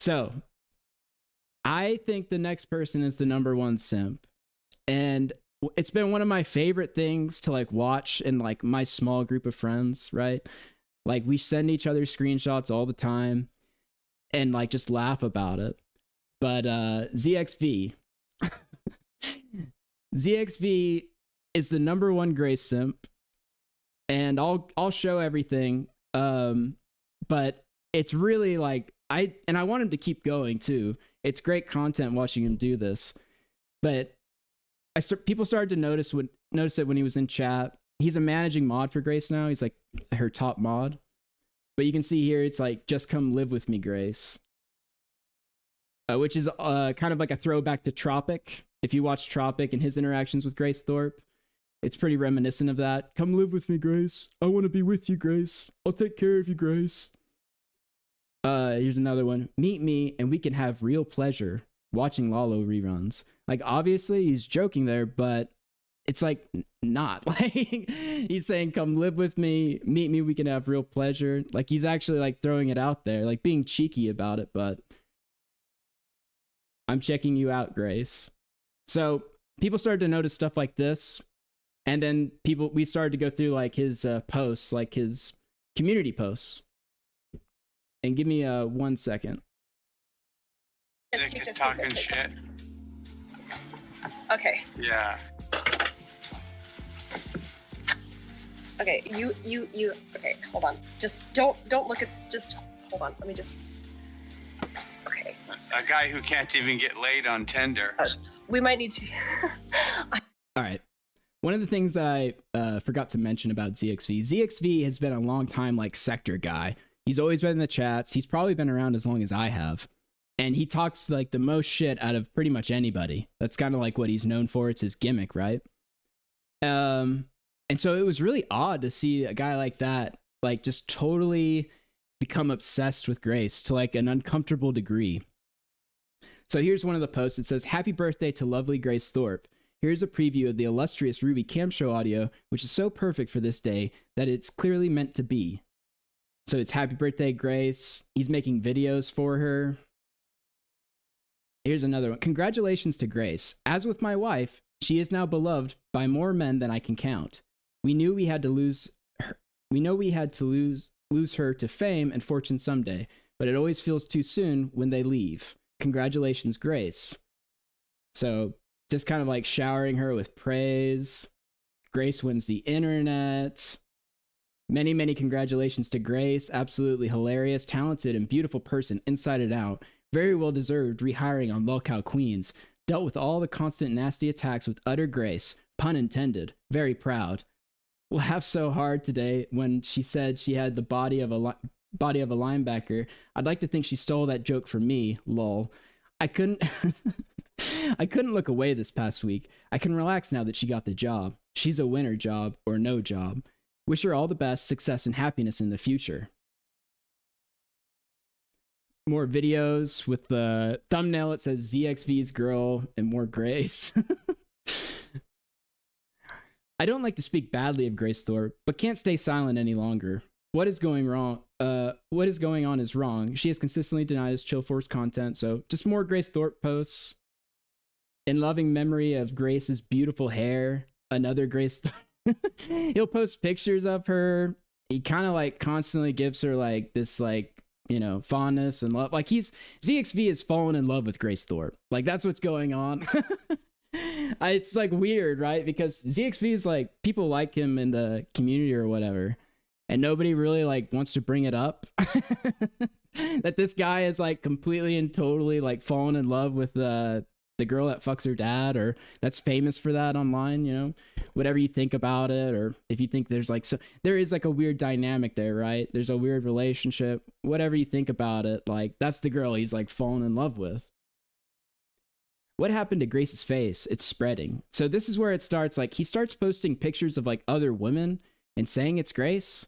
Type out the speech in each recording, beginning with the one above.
So I think the next person is the number one simp. And it's been one of my favorite things to like watch in like my small group of friends, right? Like we send each other screenshots all the time and like just laugh about it. But ZXV ZXV is the number one Grace simp, and I'll show everything. But it's really like I want him to keep going too. It's great content watching him do this. But people started to notice it when he was in chat. He's a managing mod for Grace now. He's like her top mod. But you can see here it's like just come live with me, Grace. Which is kind of like a throwback to Tropic. If you watch Tropic and his interactions with Grace Thorp, it's pretty reminiscent of that. Come live with me, Grace. I want to be with you, Grace. I'll take care of you, Grace. Here's another one. Meet me and we can have real pleasure watching Lalo reruns. Like, obviously, he's joking there, but it's like not. Like, he's saying, come live with me, meet me, we can have real pleasure. Like, he's actually like throwing it out there, like being cheeky about it, but I'm checking you out, Grace. So people started to notice stuff like this. And then we started to go through like his posts, like his community posts. And give me 1 second. Nick is talking shit. Okay. Yeah. Okay, you. Okay, hold on. Just don't look at. Just hold on. Let me just. Okay. A guy who can't even get laid on Tinder. We might need to. All right. One of the things that I forgot to mention about ZXV has been a long time like sector guy. He's always been in the chats. He's probably been around as long as I have. And he talks like the most shit out of pretty much anybody. That's kind of like what he's known for. It's his gimmick, right? And so it was really odd to see a guy like that, like just totally become obsessed with Grace to like an uncomfortable degree. So here's one of the posts. It says, happy birthday to lovely Grace Thorp. Here's a preview of the illustrious Ruby Cam Show audio, which is so perfect for this day that it's clearly meant to be. So it's happy birthday, Grace. He's making videos for her. Here's another one. Congratulations to Grace. As with my wife, she is now beloved by more men than I can count. We knew we had to lose her. We know we had to lose her to fame and fortune someday, but it always feels too soon when they leave. Congratulations, Grace. So just kind of like showering her with praise. Grace wins the internet. Many, many congratulations to Grace. Absolutely hilarious, talented, and beautiful person inside and out. Very well deserved rehiring on Lolcow Queens. Dealt with all the constant nasty attacks with utter grace. Pun intended. Very proud. Laughed so hard today when she said she had the body of a linebacker. I'd like to think she stole that joke from me. Lol. I couldn't look away this past week. I can relax now that she got the job. She's a winner, job or no job. Wish her all the best, success, and happiness in the future. More videos with the thumbnail. It says ZXV's girl and more Grace. I don't like to speak badly of Grace Thorp, but can't stay silent any longer. What is going wrong? What is going on is wrong. She has consistently denied us Chill Force content, so just more Grace Thorp posts. In loving memory of Grace's beautiful hair, another Grace Thorp. He'll post pictures of her. He kind of like constantly gives her like this like, you know, fondness and love. Like ZXV is fallen in love with Grace Thorp. Like that's what's going on. It's like weird, right? Because ZXV is like, people like him in the community or whatever, and nobody really like wants to bring it up. That this guy is like completely and totally like fallen in love with the girl that fucks her dad, or that's famous for that online, you know, whatever you think about it, or if you think there's like, so there is like a weird dynamic there, right? There's a weird relationship, whatever you think about it, like that's the girl he's like fallen in love with. What happened to Grace's face? It's spreading. So this is where it starts. Like he starts posting pictures of like other women and saying it's Grace.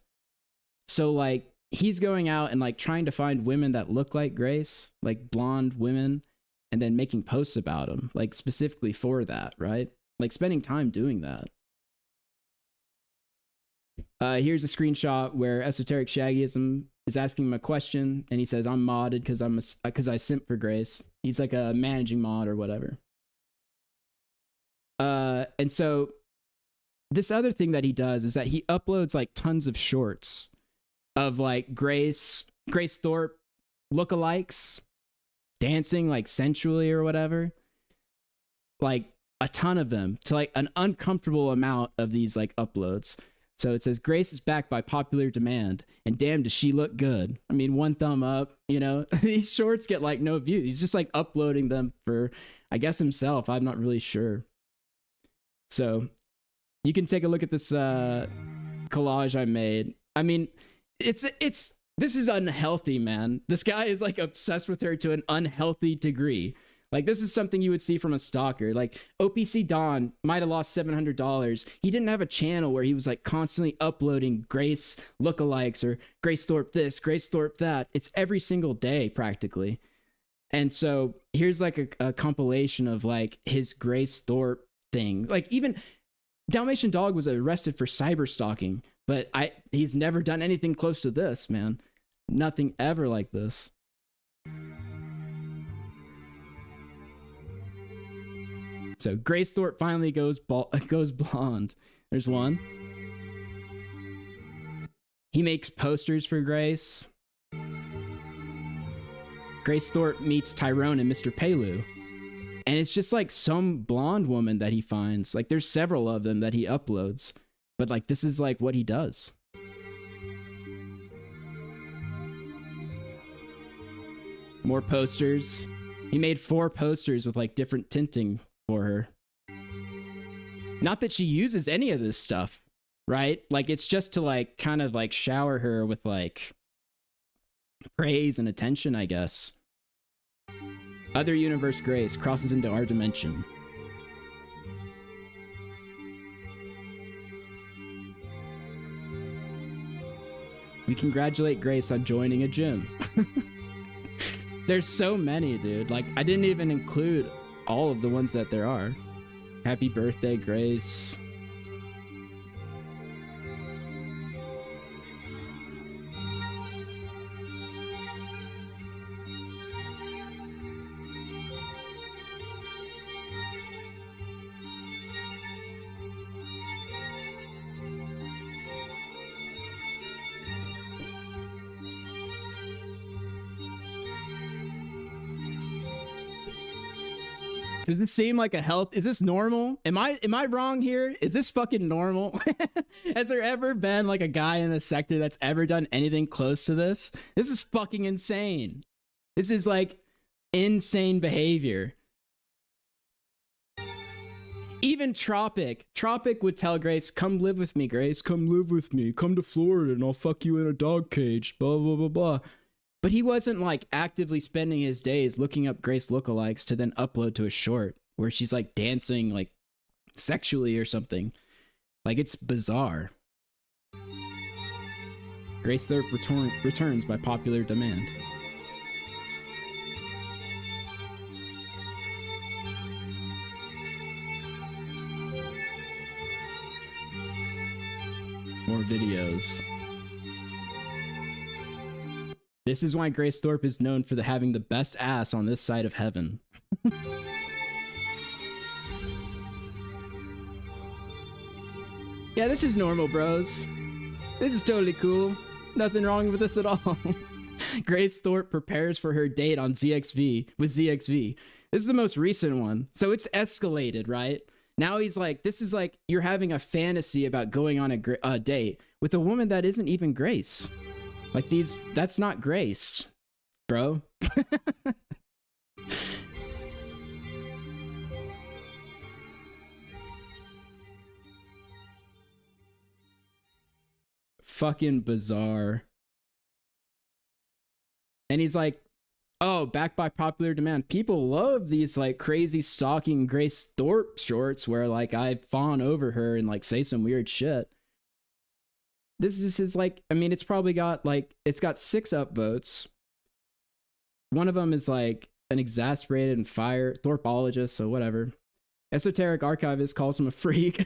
So like he's going out and like trying to find women that look like Grace, like blonde women, and then making posts about them, like specifically for that, right? Like spending time doing that. Here's a screenshot where Esoteric Shaggyism is asking him a question, and he says, "I'm modded because I simp for Grace." He's like a managing mod or whatever. And so this other thing that he does is that he uploads like tons of shorts of like Grace Thorp lookalikes dancing like sensually or whatever, like a ton of them, to like an uncomfortable amount of these like uploads. So it says Grace is back by popular demand, and damn does she look good. I mean, one thumb up, you know. These shorts get like no views. He's just like uploading them for, I guess, himself. I'm not really sure. So you can take a look at this collage I made. I mean, this is unhealthy, man. This guy is like obsessed with her to an unhealthy degree. Like, this is something you would see from a stalker. Like, OPC Don might have lost $700. He didn't have a channel where he was like constantly uploading Grace lookalikes or Grace Thorp this, Grace Thorp that. It's every single day practically. And so here's like a compilation of like his Grace Thorp thing. Like, even Dalmatian Dog was arrested for cyber stalking, but he's never done anything close to this, man. Nothing ever like this. So Grace Thorp finally goes blonde. There's one. He makes posters for Grace. Grace Thorp meets Tyrone and Mr. Palu. And it's just like some blonde woman that he finds. Like, there's several of them that he uploads. But like, this is like what he does. More posters. He made 4 posters with like different tinting for her. Not that she uses any of this stuff, right? Like, it's just to like kind of like shower her with like praise and attention, I guess. Other universe Grace crosses into our dimension. We congratulate Grace on joining a gym. There's so many, dude. Like, I didn't even include all of the ones that there are. Happy birthday, Grace. Does this seem like a health? Is this normal? Am I wrong here? Is this fucking normal? Has there ever been like a guy in the sector that's ever done anything close to this? This is fucking insane. This is like insane behavior. Even Tropic would tell Grace, "Come live with me, Grace. Come live with me. Come to Florida and I'll fuck you in a dog cage." Blah, blah, blah, blah. But he wasn't like actively spending his days looking up Grace lookalikes to then upload to a short where she's like dancing like sexually or something. Like, it's bizarre. Grace Thorp returns by popular demand. More videos. This is why Grace Thorp is known for having the best ass on this side of heaven. Yeah, this is normal, bros. This is totally cool. Nothing wrong with this at all. Grace Thorp prepares for her date on ZXV with ZXV. This is the most recent one. So it's escalated, right? Now he's like, this is like you're having a fantasy about going on a date with a woman that isn't even Grace. Like, that's not Grace, bro. Fucking bizarre. And he's like, oh, back by popular demand. People love these like crazy stalking Grace Thorp shorts where like I fawn over her and like say some weird shit. This is like, I mean, it's probably got like, it's got 6 upvotes. One of them is like an exasperated and Thorpologist, so whatever. Esoteric Archivist calls him a freak.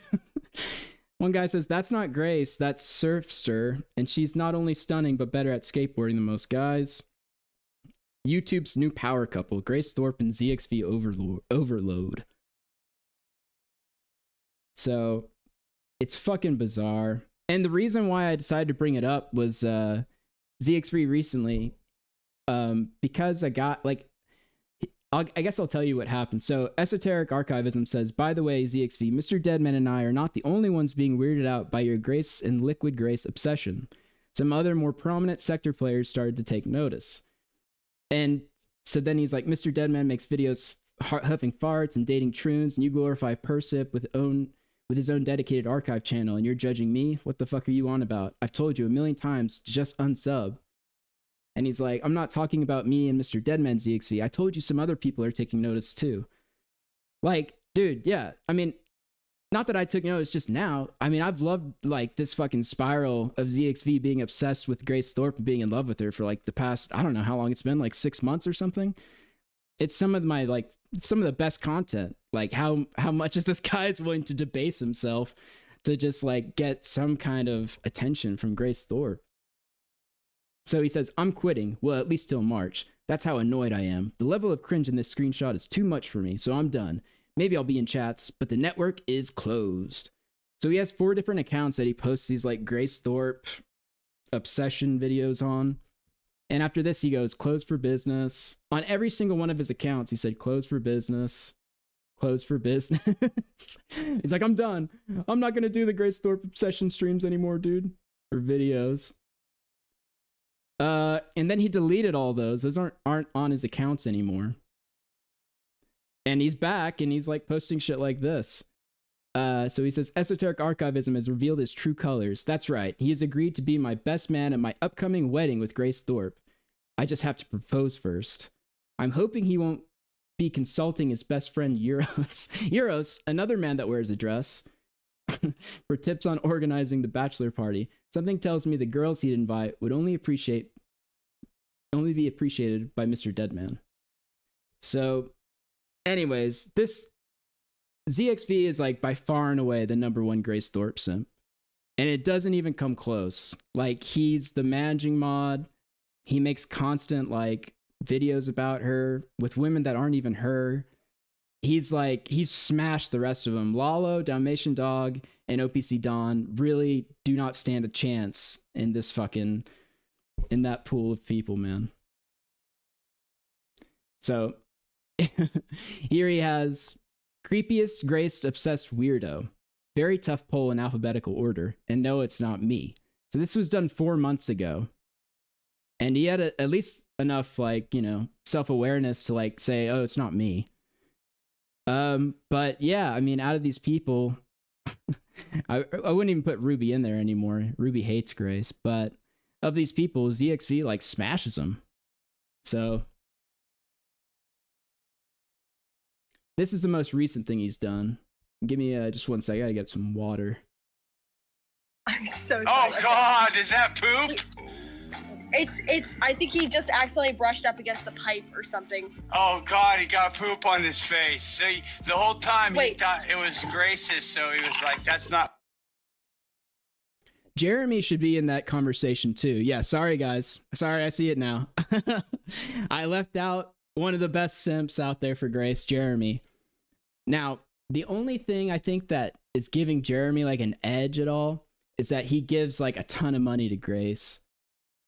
One guy says, that's not Grace, that's Surfster, and she's not only stunning, but better at skateboarding than most guys. YouTube's new power couple, Grace Thorp and ZXV Overload. So, it's fucking bizarre. And the reason why I decided to bring it up was ZXV recently, because I got, like, I guess I'll tell you what happened. So, Esoteric Archivism says, by the way, ZXV, Mr. Deadman and I are not the only ones being weirded out by your Grace and Liquid Grace obsession. Some other more prominent sector players started to take notice. And so then he's like, Mr. Deadman makes videos huffing farts and dating troons, and you glorify Persip with his own dedicated archive channel, and you're judging me? What the fuck are you on about? I've told you a million times to just unsub. And he's like, I'm not talking about me and Mr. Deadman ZXV. I told you some other people are taking notice too. Like, dude, yeah. I mean, not that I took notice just now. I mean, I've loved like this fucking spiral of ZXV being obsessed with Grace Thorp and being in love with her for like the past, I don't know how long it's been, like 6 months or something. It's some of my like, some of the best content. Like how much is this guy is willing to debase himself to just like get some kind of attention from Grace Thorp. So he says, I'm quitting. Well, at least till March. That's how annoyed I am. The level of cringe in this screenshot is too much for me, so I'm done. Maybe I'll be in chats, but the network is closed. So he has 4 different accounts that he posts these like Grace Thorp obsession videos on. And after this, he goes, closed for business. On every single one of his accounts, he said, closed for business. Closed for business. He's like, I'm done. I'm not going to do the Grace Thorp obsession streams anymore, dude. Or videos. And then he deleted all those. Those aren't on his accounts anymore. And he's back and he's like posting shit like this. So he says, Esoteric Archivism has revealed his true colors. That's right. He has agreed to be my best man at my upcoming wedding with Grace Thorp. I just have to propose first. I'm hoping he won't be consulting his best friend Euros. Euros, another man that wears a dress, for tips on organizing the bachelor party. Something tells me the girls he'd invite would only be appreciated by Mr. Deadman. So, anyways, this ZXV is like by far and away the #1 Grace Thorp simp. And it doesn't even come close. Like, he's the managing mod. He makes constant like videos about her with women that aren't even her. He's smashed the rest of them. Lalo, Dalmatian Dog, and OPC Don really do not stand a chance in this fucking, in that pool of people, man. So, here he has creepiest, Grace obsessed weirdo. Very tough poll in alphabetical order. And no, it's not me. So this was done 4 months ago. And he had at least enough, like, you know, self-awareness to like say, oh, it's not me. But yeah, I mean, out of these people, I wouldn't even put Ruby in there anymore. Ruby hates Grace, but of these people, ZXV like smashes them. So this is the most recent thing he's done. Give me just 1 second. I gotta get some water. I'm so sorry. Oh God, is that poop? It's I think he just accidentally brushed up against the pipe or something. Oh God, he got poop on his face. So the whole time he Wait. thought it was Grace's, so he was like, that's not. Jeremy should be in that conversation too. Yeah, sorry guys. Sorry, I see it now. I left out one of the best simps out there for Grace, Jeremy. Now, the only thing I think that is giving Jeremy like an edge at all is that he gives like a ton of money to Grace.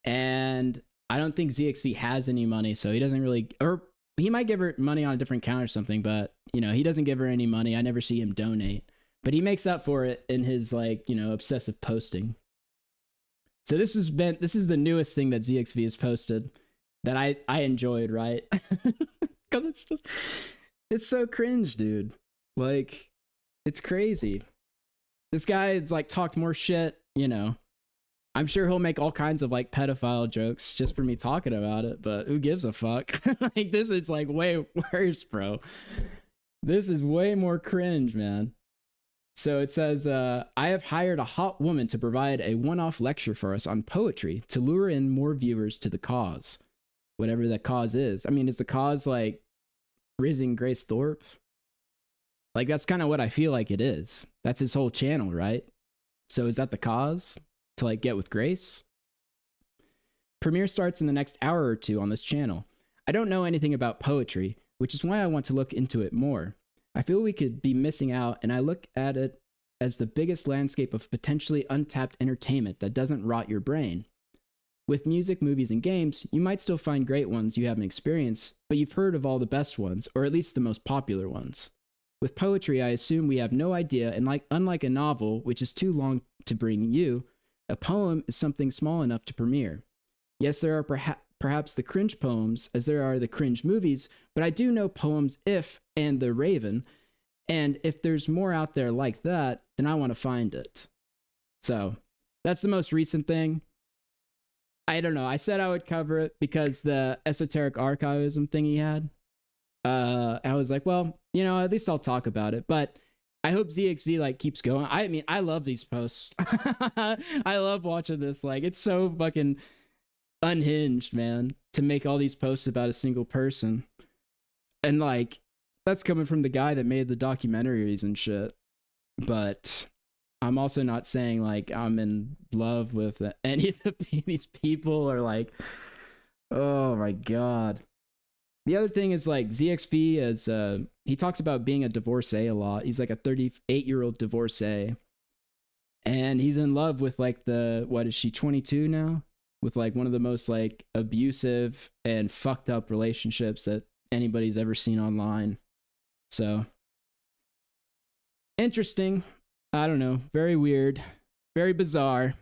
And I don't think ZXV has any money, so he doesn't really, or he might give her money on a different account or something, but, you know, he doesn't give her any money. I never see him donate. But he makes up for it in his, like, you know, obsessive posting. So this is the newest thing that ZXV has posted that I enjoyed, right? Because it's so cringe, dude. Like, it's crazy. This guy has, like, talked more shit, you know. I'm sure he'll make all kinds of, like, pedophile jokes just for me talking about it, but who gives a fuck? Like, this is, like, way worse, bro. This is way more cringe, man. So it says, I have hired a hot woman to provide a one-off lecture for us on poetry to lure in more viewers to the cause. Whatever that cause is. I mean, is the cause, like, rizzing Grace Thorp? Like, that's kind of what I feel like it is. That's his whole channel, right? So is that the cause to like get with Grace? Premiere starts in the next hour or two on this channel. I don't know anything about poetry, which is why I want to look into it more. I feel we could be missing out, and I look at it as the biggest landscape of potentially untapped entertainment that doesn't rot your brain. With music, movies, and games, you might still find great ones you haven't experienced, but you've heard of all the best ones, or at least the most popular ones. With poetry, I assume we have no idea, and unlike a novel, which is too long to bring you, a poem is something small enough to premiere. Yes, there are perhaps the cringe poems, as there are the cringe movies, but I do know poems If and The Raven, and if there's more out there like that, then I want to find it. So, that's the most recent thing. I don't know. I said I would cover it because the esoteric archivism thing he had. I was like, well, you know, at least I'll talk about it. But I hope ZXV like keeps going. I mean, I love these posts. I love watching this. Like, it's so fucking unhinged, man, to make all these posts about a single person. And like, that's coming from the guy that made the documentaries and shit. But I'm also not saying like I'm in love with any of these people or like, oh my god. The other thing is like ZXV is he talks about being a divorcee a lot. He's like a 38-year-old divorcee, and he's in love with like what is she, 22 now, with like one of the most like abusive and fucked up relationships that anybody's ever seen online. So interesting. I don't know. Very weird. Very bizarre.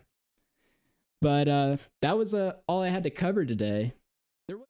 But that was all I had to cover today.